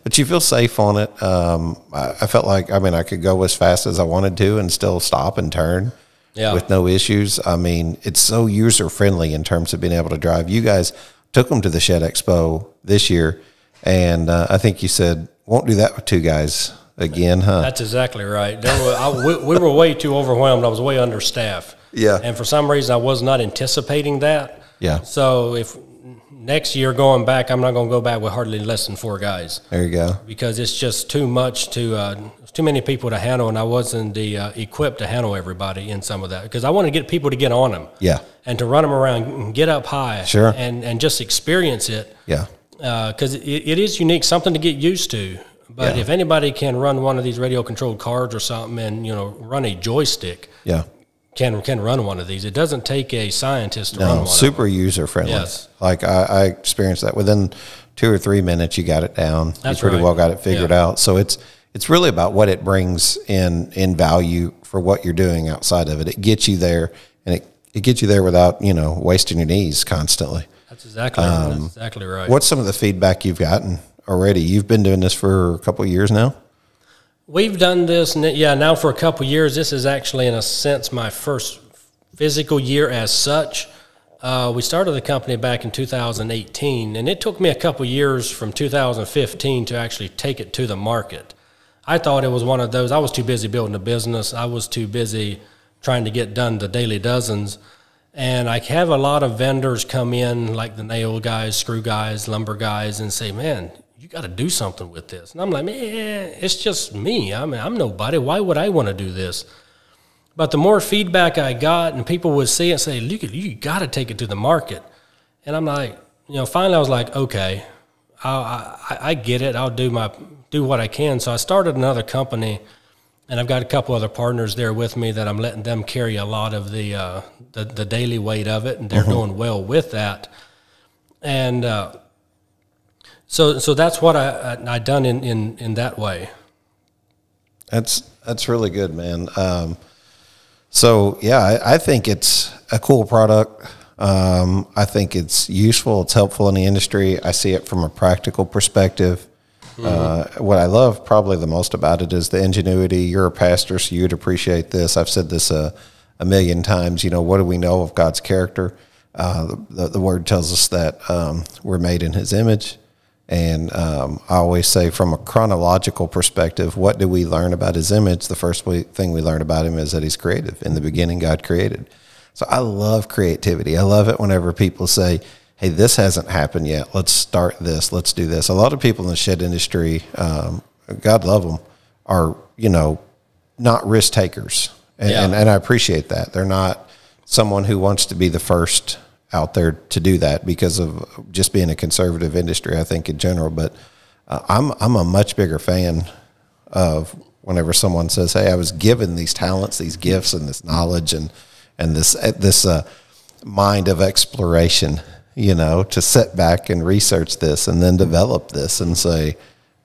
but you feel safe on it. I felt like, I could go as fast as I wanted to and still stop and turn with no issues. It's so user friendly in terms of being able to drive. You guys took them to the Shed Expo this year, and I think you said won't do that with 2 guys again, huh? That's exactly right. We were way too overwhelmed. I was way understaffed. Yeah, and for some reason I was not anticipating that. Yeah. So if next year going back, I'm not going to go back with hardly less than 4 guys. There you go. Because it's just too much too many people to handle, and I wasn't equipped to handle everybody in some of that. Because I want to get people to get on them. Yeah. And to run them around and get up high. Sure. And just experience it. Yeah. Because it is unique, something to get used to. But if anybody can run one of these radio-controlled cards or something and, run a joystick, can run one of these. It doesn't take a scientist to run one. Super user-friendly. Yes. Like I experienced that. Within 2 or 3 minutes, you got it down. That's you pretty right. well got it figured out. So it's really about what it brings in value for what you're doing outside of it. It gets you there, and it gets you there without, wasting your knees constantly. That's exactly right. What's some of the feedback you've gotten already? You've been doing this for a couple of years now? We've done this, now for a couple of years. This is actually, in a sense, my first physical year as such. We started the company back in 2018, and it took me a couple of years from 2015 to actually take it to the market. I thought it was one of those, I was too busy building a business. I was too busy trying to get done the daily dozens. And I have a lot of vendors come in, like the nail guys, screw guys, lumber guys, and say, man, you got to do something with this. And I'm like, man, it's just me. I'm nobody. Why would I want to do this? But the more feedback I got, and people would see it and say, look, you got to take it to the market. And I'm like, finally I was like, okay, I get it. I'll do what I can. So I started another company, and I've got a couple other partners there with me that I'm letting them carry a lot of the daily weight of it, and they're doing well with that. And so that's what I done in that way. That's really good, man. I think it's a cool product. I think it's useful. It's helpful in the industry. I see it from a practical perspective. What I love probably the most about it is the ingenuity. You're a pastor, so you'd appreciate this. I've said this a million times. What do we know of God's character? The Word tells us that we're made in His image. And I always say, from a chronological perspective, what do we learn about His image? The first thing we learn about Him is that He's creative. In the beginning, God created. So I love creativity. I love it whenever people say, hey, this hasn't happened yet. Let's start this. Let's do this. A lot of people in the shed industry, God love them, are, not risk takers. And I appreciate that. They're not someone who wants to be the first out there to do that because of just being a conservative industry, I think, in general. But I'm a much bigger fan of whenever someone says, hey, I was given these talents, these gifts, and this knowledge and this mind of exploration, to sit back and research this and then develop this and say,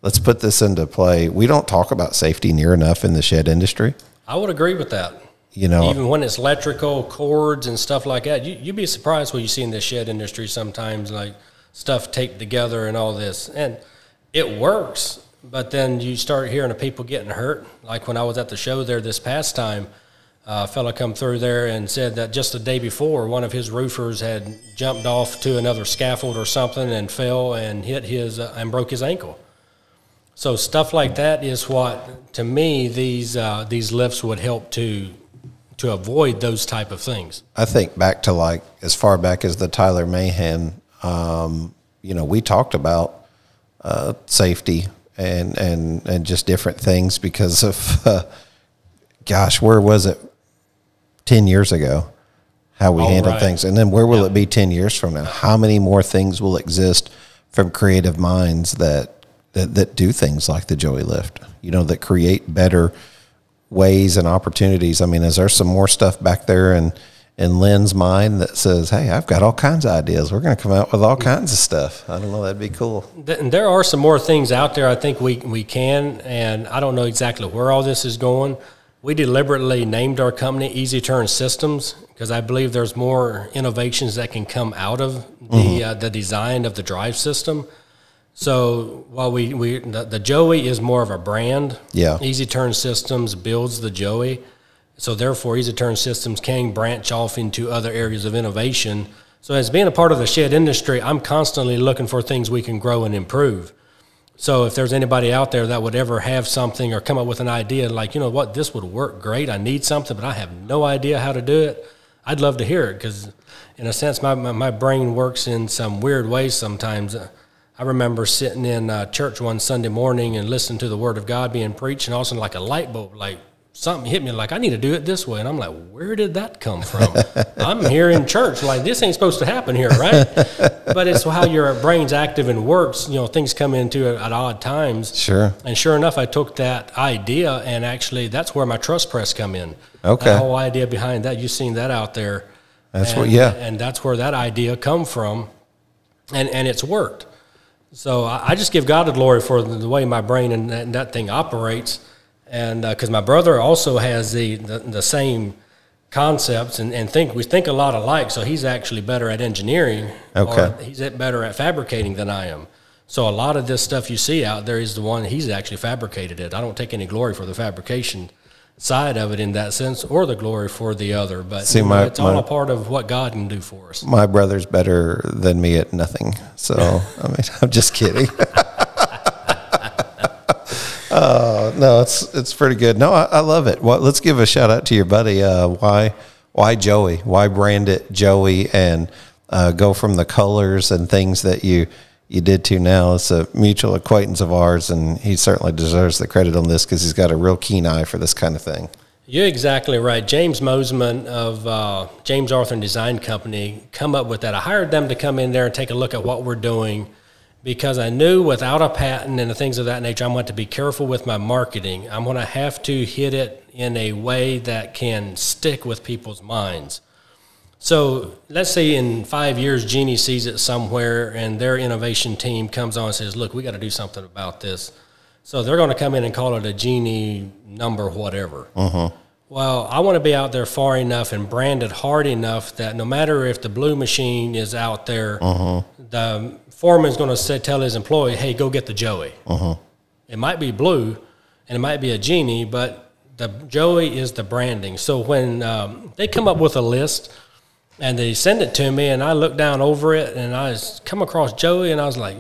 let's put this into play. We don't talk about safety near enough in the shed industry. I would agree with that. Even when it's electrical cords and stuff like that, you'd be surprised what you see in the shed industry sometimes, like stuff taped together and all this. And it works, but then you start hearing of people getting hurt. Like when I was at the show there this past time, a fella come through there and said that just the day before, one of his roofers had jumped off to another scaffold or something and fell and hit his and broke his ankle. So stuff like that is what, to me, these lifts would help to avoid those type of things. I think back to like as far back as the Tyler Mahan, we talked about safety and just different things because of, where was it 10 years ago, how we handled things. And then where will it be 10 years from now? How many more things will exist from creative minds that do things like the Joey Lift, that create better ways and opportunities? I mean, is there some more stuff back there in Lynn's mind that says, hey, I've got all kinds of ideas. We're going to come out with all kinds of stuff. I don't know. That'd be cool. There are some more things out there I think we can, and I don't know exactly where all this is going. We deliberately named our company Easy Turn Systems because I believe there's more innovations that can come out of the design of the drive system. So while the Joey is more of a brand, Easy Turn Systems builds the Joey. So therefore, Easy Turn Systems can branch off into other areas of innovation. So as being a part of the shed industry, I'm constantly looking for things we can grow and improve. So if there's anybody out there that would ever have something or come up with an idea like, this would work great, I need something, but I have no idea how to do it, I'd love to hear it because, in a sense, my brain works in some weird ways sometimes. I remember sitting in church one Sunday morning and listening to the Word of God being preached, and all of a sudden, like a light bulb, like something hit me, like I need to do it this way. And I'm like, where did that come from? I'm here in church, like this ain't supposed to happen here, right? But it's how your brain's active and works. You know, things come into it at odd times. Sure. And sure enough, I took that idea, and actually, that's where my trust press come in. Okay. That whole idea behind that, you've seen that out there. That's and that's where that idea come from, and it's worked. So I just give God the glory for the way my brain and that thing operates, and because my brother also has the same concepts and we think a lot alike. So he's actually better at engineering, or he's better at fabricating than I am. So a lot of this stuff you see out there is the one he's actually fabricated it. I don't take any glory for the fabrication side of it in that sense, or the glory for the other, but see, it's all a part of what God can do for us. My brother's better than me at nothing, so I mean, I'm just kidding. No, it's pretty good. No, I love it. Well, let's give a shout out to your buddy. Why Joey? Why brand it Joey and go from the colors and things that you did to now? It's a mutual acquaintance of ours, and he certainly deserves the credit on this because he's got a real keen eye for this kind of thing. You're exactly right. James Mosman of James Arthur Design Company come up with that. I hired them to come in there and take a look at what we're doing because I knew without a patent and the things of that nature, I'm going to be careful with my marketing. I'm going to have to hit it in a way that can stick with people's minds. So let's say in 5 years, Genie sees it somewhere and their innovation team comes on and says, look, we got to do something about this. So they're going to come in and call it a Genie number whatever. Well, I want to be out there far enough and branded hard enough that no matter if the blue machine is out there, the foreman's going to tell his employee, hey, go get the Joey. It might be blue and it might be a Genie, but the Joey is the branding. So when they come up with a list, and they send it to me, and I look down over it, and I come across Joey, and I was like,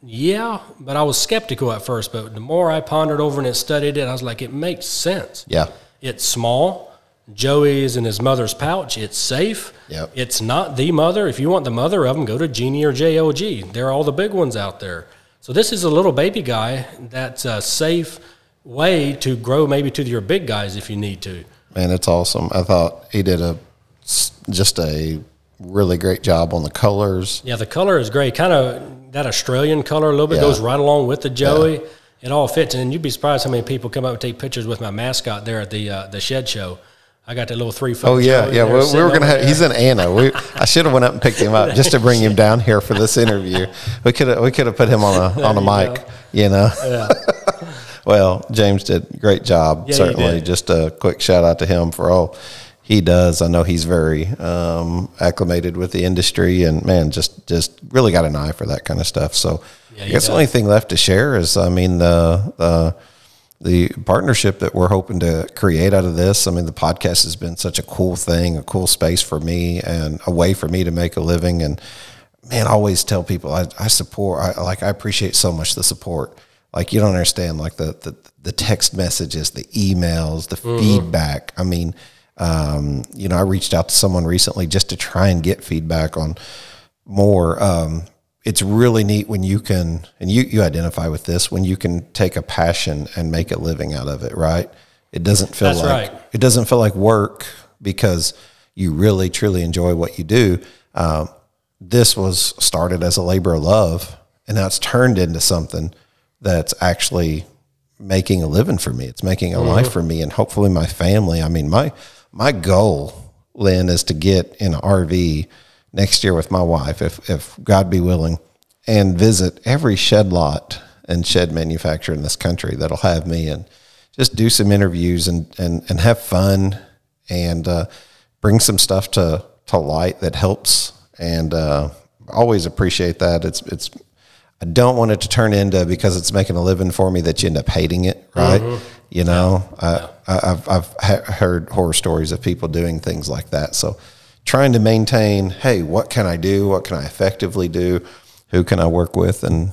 yeah, but I was skeptical at first. But the more I pondered over and studied it, I was like, it makes sense. Yeah. It's small. Joey is in his mother's pouch. It's safe. Yep. It's not the mother. If you want the mother of them, go to Genie or JLG. They're all the big ones out there. So this is a little baby guy that's a safe way to grow maybe to your big guys if you need to. Man, it's awesome. I thought he did just a really great job on the colors. Yeah, the color is great. Kind of that Australian color a little bit goes right along with the Joey. Yeah. It all fits, and you'd be surprised how many people come up and take pictures with my mascot there at the shed show. I got that little 3-foot. Oh yeah, yeah. We were gonna have. He's in Anna. I should have went up and picked him up just to bring him down here for this interview. We could have put him on a mic. You know. Yeah. Well, James did a great job. Yeah, certainly. Just a quick shout out to him for all he does. I know he's very acclimated with the industry, and man, just really got an eye for that kind of stuff. So I guess the only thing left to share is, I mean, the partnership that we're hoping to create out of this. I mean, the podcast has been such a cool thing, a cool space for me, and a way for me to make a living. And man, I always tell people I support. I appreciate so much the support. Like, you don't understand, like the text messages, the emails, the feedback. I mean, I reached out to someone recently just to try and get feedback on more. It's really neat when you can, and you identify with this, when you can take a passion and make a living out of it, right? It doesn't feel it doesn't feel like work because you really truly enjoy what you do. This was started as a labor of love, and now it's turned into something that's actually making a living for me. It's making a life for me and hopefully my family. I mean, my goal, Lynn, is to get in an RV next year with my wife, if God be willing, and visit every shed lot and shed manufacturer in this country that'll have me, and just do some interviews and have fun and bring some stuff to light that helps. And always appreciate that. It's I don't want it to turn into, because it's making a living for me, that you end up hating it, right? You know, I've heard horror stories of people doing things like that. So trying to maintain, hey, what can I do? What can I effectively do? Who can I work with? And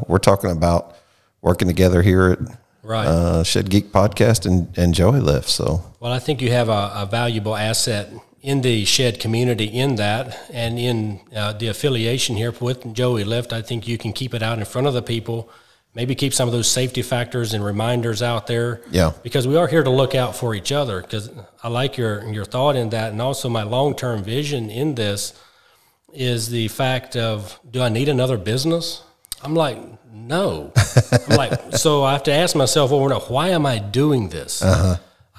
we're talking about working together here at Shed Geek Podcast and Joey Lift. So, well, I think you have a valuable asset in the shed community in that, and in the affiliation here with Joey Lift, I think you can keep it out in front of the people, maybe keep some of those safety factors and reminders out there. Yeah. Because we are here to look out for each other, because I like your thought in that. And also my long-term vision in this is the fact of, do I need another business? I'm like, no. I'm like, so I have to ask myself over and over, why am I doing this?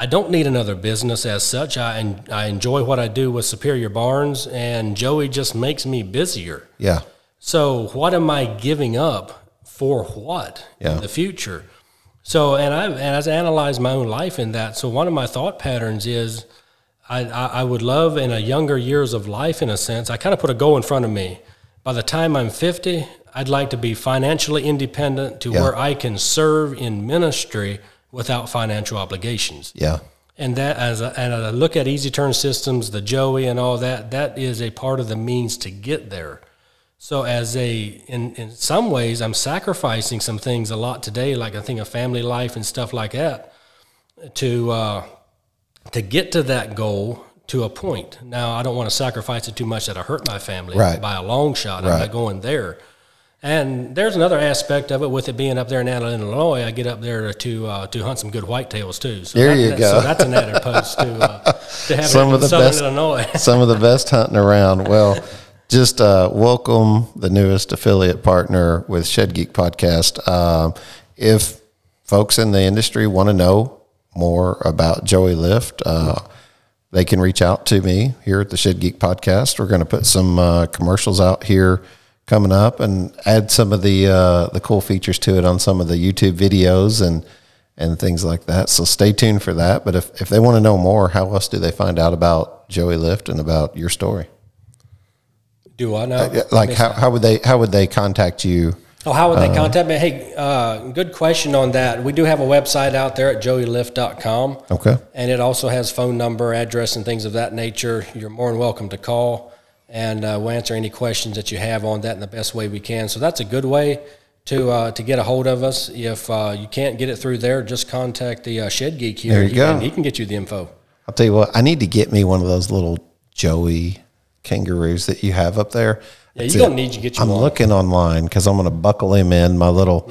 I don't need another business as such. I enjoy what I do with Superior Barns, and Joey just makes me busier. Yeah. So what am I giving up for what in the future? So, and as I analyze my own life in that, so one of my thought patterns is I would love in a younger years of life, in a sense, I kind of put a goal in front of me. By the time I'm 50, I'd like to be financially independent to where I can serve in ministry without financial obligations. Yeah. And that, as I look at Easy Turn Systems, the Joey and all that, that is a part of the means to get there. So in some ways, I'm sacrificing some things a lot today, like I think of family life and stuff like that, to get to that goal to a point. Now, I don't want to sacrifice it too much that I hurt my family by a long shot. I'm not going there. And there's another aspect of it with it being up there in Allen, Illinois. I get up there to hunt some good whitetails too. So there you go. So that's an added post to have some of the Southern best, Illinois. some of the best hunting around. Well, just welcome the newest affiliate partner with Shed Geek Podcast. If folks in the industry want to know more about Joey Lift, they can reach out to me here at the Shed Geek Podcast. We're going to put some commercials out here coming up and add some of the cool features to it on some of the YouTube videos and things like that. So stay tuned for that. But if they want to know more, how else do they find out about Joey Lift and about your story? Do I know? Like how would they contact you? Oh, how would they contact me? Hey, good question on that. We do have a website out there at joeylift.com. Okay. And it also has phone number, address, and things of that nature. You're more than welcome to call, and we'll answer any questions that you have on that in the best way we can. So that's a good way to get a hold of us. If you can't get it through there, just contact the Shed Geek here. There you go. He can get you the info. I'll tell you what, I need to get me one of those little Joey kangaroos that you have up there. Yeah, you're going to need to get you one. I'm looking online because I'm going to buckle him in my little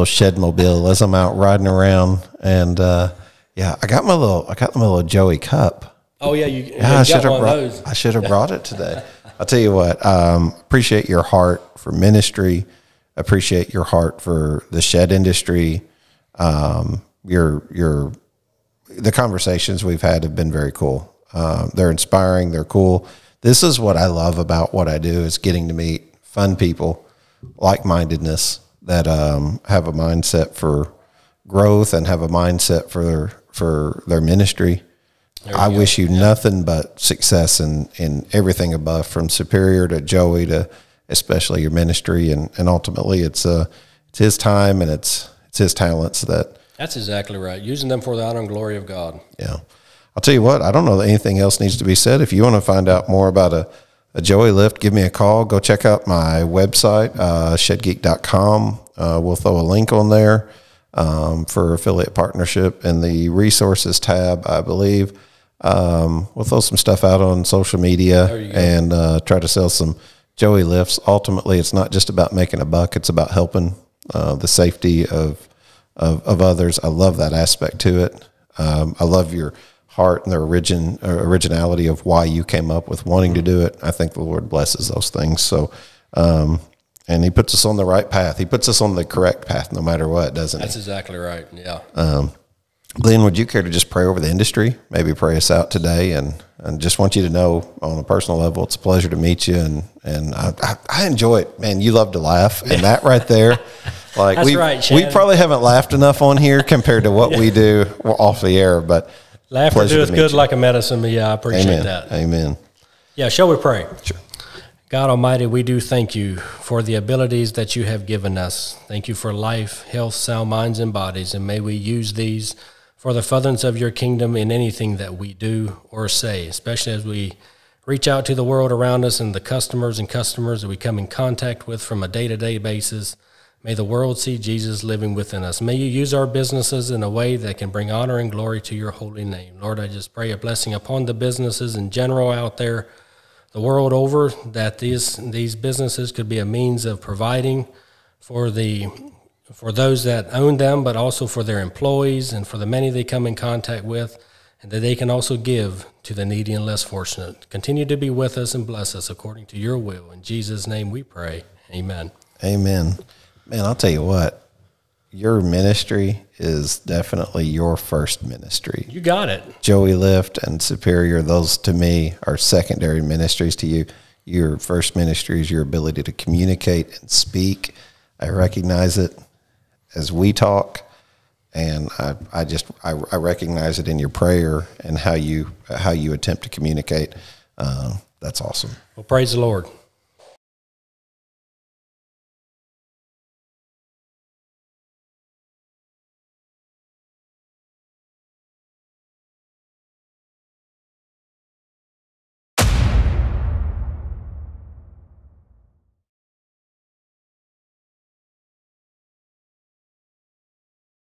shed mobile as I'm out riding around. And I got my little Joey cup. Oh yeah, I should have brought it today. I'll tell you what, appreciate your heart for ministry. Appreciate your heart for the shed industry. The conversations we've had have been very cool. They're inspiring. They're cool. This is what I love about what I do, is getting to meet fun people, like-mindedness, that have a mindset for growth and have a mindset for their ministry. I wish you nothing but success in everything above, from Superior to Joey to especially your ministry, and ultimately it's his time and it's his talents that. That's exactly right. Using them for the honor and glory of God. Yeah. I'll tell you what, I don't know that anything else needs to be said. If you want to find out more about a Joey Lift, give me a call. Go check out my website, shedgeek.com. We'll throw a link on there for affiliate partnership in the resources tab, I believe. We'll throw some stuff out on social media and try to sell some Joey Lifts. Ultimately, it's not just about making a buck. It's about helping the safety of others. I love that aspect to it. I love your heart and the originality of why you came up with wanting to do it. I think the Lord blesses those things. So, and he puts us on the right path. He puts us on the correct path no matter what, doesn't he? That's exactly right. Yeah. Glenn, would you care to just pray over the industry? Maybe pray us out today, and just want you to know on a personal level, it's a pleasure to meet you, and I enjoy it, man. You love to laugh, and that right there, like we probably haven't laughed enough on here compared to what we do off the air, but laughter doeth good like a medicine. But yeah, I appreciate that. Amen. Yeah, shall we pray? Sure. God Almighty, we do thank you for the abilities that you have given us. Thank you for life, health, sound minds, and bodies, and may we use these for the furtherance of your kingdom in anything that we do or say, especially as we reach out to the world around us and the customers that we come in contact with from a day-to-day basis, May the world see Jesus living within us. May you use our businesses in a way that can bring honor and glory to your holy name. Lord, I just pray a blessing upon the businesses in general out there, the world over, that these businesses could be a means of providing for those that own them, but also for their employees and for the many they come in contact with, and that they can also give to the needy and less fortunate. Continue to be with us and bless us according to your will. In Jesus' name we pray. Amen. Amen. Man, I'll tell you what, your ministry is definitely your first ministry. You got it. Joey Lift and Superior, those to me are secondary ministries to you. Your first ministry is your ability to communicate and speak. I recognize it as we talk, and I recognize it in your prayer and how you attempt to communicate. That's awesome. Well, praise the Lord.